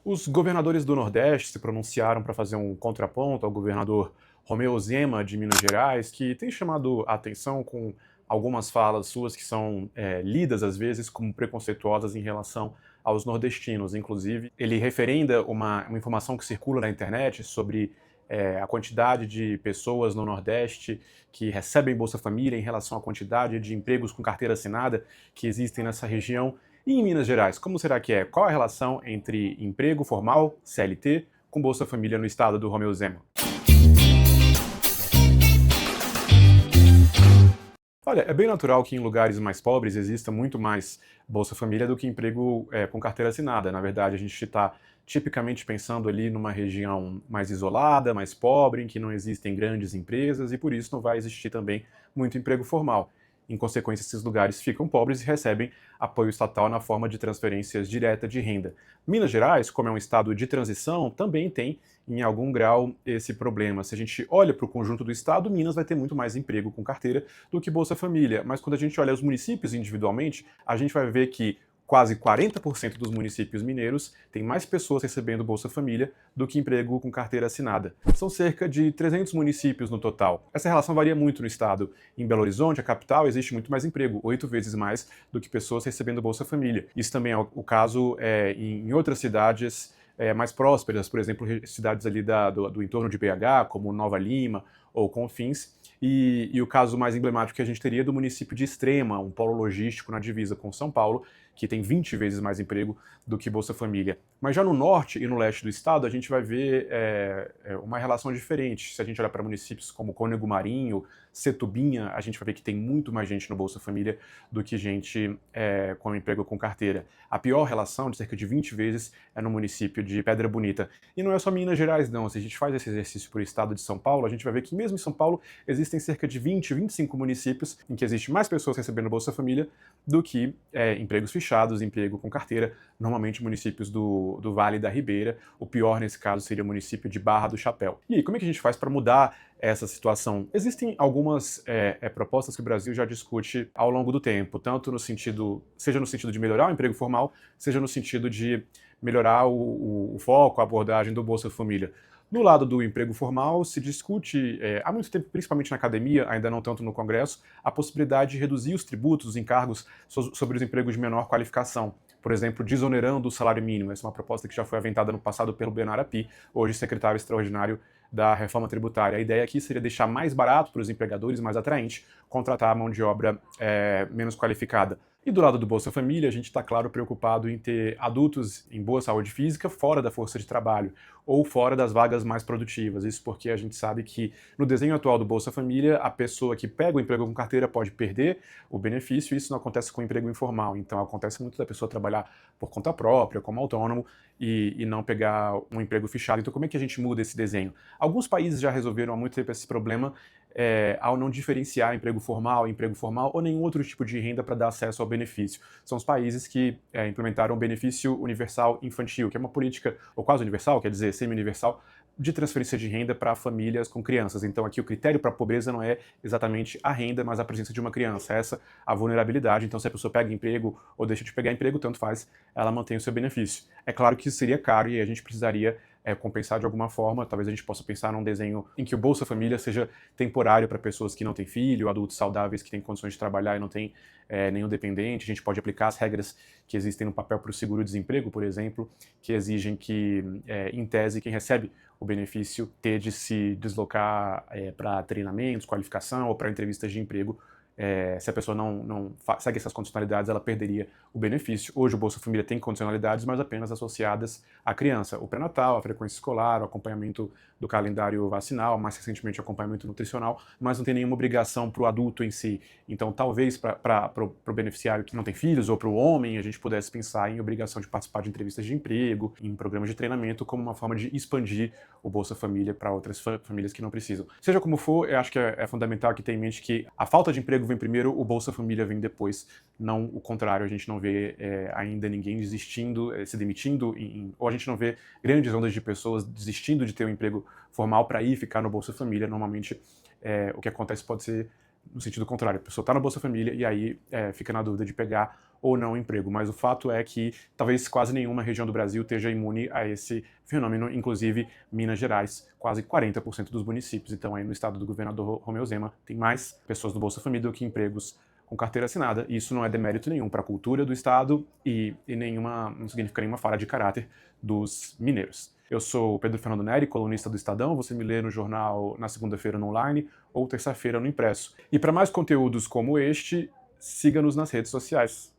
Os governadores do Nordeste se pronunciaram para fazer um contraponto ao governador Romeu Zema, de Minas Gerais, que tem chamado a atenção com algumas falas suas que são lidas, às vezes, como preconceituosas em relação aos nordestinos. Inclusive, ele referenda uma informação que circula na internet sobre a quantidade de pessoas no Nordeste que recebem Bolsa Família em relação à quantidade de empregos com carteira assinada que existem nessa região. E em Minas Gerais, como será que é? Qual a relação entre emprego formal, CLT, com Bolsa Família no estado do Romeu Zema? Olha, é bem natural que em lugares mais pobres exista muito mais Bolsa Família do que emprego com carteira assinada. Na verdade, a gente está tipicamente pensando ali numa região mais isolada, mais pobre, em que não existem grandes empresas e por isso não vai existir também muito emprego formal. Em consequência, esses lugares ficam pobres e recebem apoio estatal na forma de transferências diretas de renda. Minas Gerais, como é um estado de transição, também tem, em algum grau, esse problema. Se a gente olha para o conjunto do estado, Minas vai ter muito mais emprego com carteira do que Bolsa Família. Mas quando a gente olha os municípios individualmente, a gente vai ver que quase 40% dos municípios mineiros têm mais pessoas recebendo Bolsa Família do que emprego com carteira assinada. São cerca de 300 municípios no total. Essa relação varia muito no estado. Em Belo Horizonte, a capital, existe muito mais emprego, 8 vezes mais do que pessoas recebendo Bolsa Família. Isso também é o caso em outras cidades mais prósperas, por exemplo, cidades ali do entorno de BH, como Nova Lima ou Confins, e o caso mais emblemático que a gente teria é do município de Extrema, um polo logístico na divisa com São Paulo, que tem 20 vezes mais emprego do que Bolsa Família. Mas já no norte e no leste do estado, a gente vai ver uma relação diferente. Se a gente olhar para municípios como Cônego Marinho, Setubinha, a gente vai ver que tem muito mais gente no Bolsa Família do que gente com emprego com carteira. A pior relação, de cerca de 20 vezes, é no município de Pedra Bonita. E não é só Minas Gerais, não. Se a gente faz esse exercício por estado de São Paulo, a gente vai ver que mesmo em São Paulo existem cerca de 20, 25 municípios em que existe mais pessoas recebendo Bolsa Família do que empregos fechados, emprego com carteira, normalmente municípios do Vale da Ribeira. O pior nesse caso seria o município de Barra do Chapéu. E aí, como é que a gente faz para mudar essa situação? Existem algumas propostas que o Brasil já discute ao longo do tempo, tanto no sentido, seja no sentido de melhorar o emprego formal, seja no sentido de melhorar o foco, a abordagem do Bolsa Família. No lado do emprego formal, se discute há muito tempo, principalmente na academia, ainda não tanto no Congresso, a possibilidade de reduzir os tributos, os encargos sobre os empregos de menor qualificação. Por exemplo, desonerando o salário mínimo. Essa é uma proposta que já foi aventada no passado pelo Bernardo Api, hoje secretário extraordinário da reforma tributária. A ideia aqui seria deixar mais barato para os empregadores, mais atraente, contratar a mão de obra menos qualificada. E do lado do Bolsa Família, a gente está, claro, preocupado em ter adultos em boa saúde física fora da força de trabalho ou fora das vagas mais produtivas. Isso porque a gente sabe que no desenho atual do Bolsa Família, a pessoa que pega o emprego com carteira pode perder o benefício, e isso não acontece com o emprego informal. Então acontece muito da pessoa trabalhar por conta própria, como autônomo, e não pegar um emprego fechado. Então como é que a gente muda esse desenho? Alguns países já resolveram há muito tempo esse problema ao não diferenciar emprego formal ou nenhum outro tipo de renda para dar acesso ao benefício. São os países que implementaram o benefício universal infantil, que é uma política, ou quase universal, quer dizer, semi-universal, de transferência de renda para famílias com crianças. Então aqui o critério para a pobreza não é exatamente a renda, mas a presença de uma criança. Essa a vulnerabilidade. Então se a pessoa pega emprego ou deixa de pegar emprego, tanto faz, ela mantém o seu benefício. É claro que isso seria caro e a gente precisaria compensar de alguma forma. Talvez a gente possa pensar num desenho em que o Bolsa Família seja temporário para pessoas que não têm filho, adultos saudáveis que têm condições de trabalhar e não têm nenhum dependente. A gente pode aplicar as regras que existem no papel para o seguro-desemprego, por exemplo, que exigem que, em tese, quem recebe o benefício ter de se deslocar para treinamentos, qualificação ou para entrevistas de emprego. Se a pessoa não segue essas condicionalidades, ela perderia o benefício. Hoje o Bolsa Família tem condicionalidades, mas apenas associadas à criança. O pré-natal, a frequência escolar, o acompanhamento do calendário vacinal, mais recentemente o acompanhamento nutricional, mas não tem nenhuma obrigação para o adulto em si. Então talvez para o beneficiário que não tem filhos ou para o homem, a gente pudesse pensar em obrigação de participar de entrevistas de emprego, em programas de treinamento, como uma forma de expandir o Bolsa Família para outras famílias que não precisam. Seja como for, eu acho que é fundamental que tenha em mente que a falta de emprego vem primeiro, o Bolsa Família vem depois, não o contrário. A gente não vê ainda ninguém desistindo, se demitindo, ou a gente não vê grandes ondas de pessoas desistindo de ter um emprego formal para ir ficar no Bolsa Família. Normalmente o que acontece pode ser no sentido contrário, a pessoa está na Bolsa Família e aí fica na dúvida de pegar ou não emprego. Mas o fato é que talvez quase nenhuma região do Brasil esteja imune a esse fenômeno, inclusive Minas Gerais, quase 40% dos municípios. Então aí no estado do governador Romeu Zema tem mais pessoas no Bolsa Família do que empregos com carteira assinada. E isso não é demérito nenhum para a cultura do estado e não significa nenhuma falha de caráter dos mineiros. Eu sou o Pedro Fernando Neri, colunista do Estadão. Você me lê no jornal na segunda-feira no online ou terça-feira no impresso. E para mais conteúdos como este, siga-nos nas redes sociais.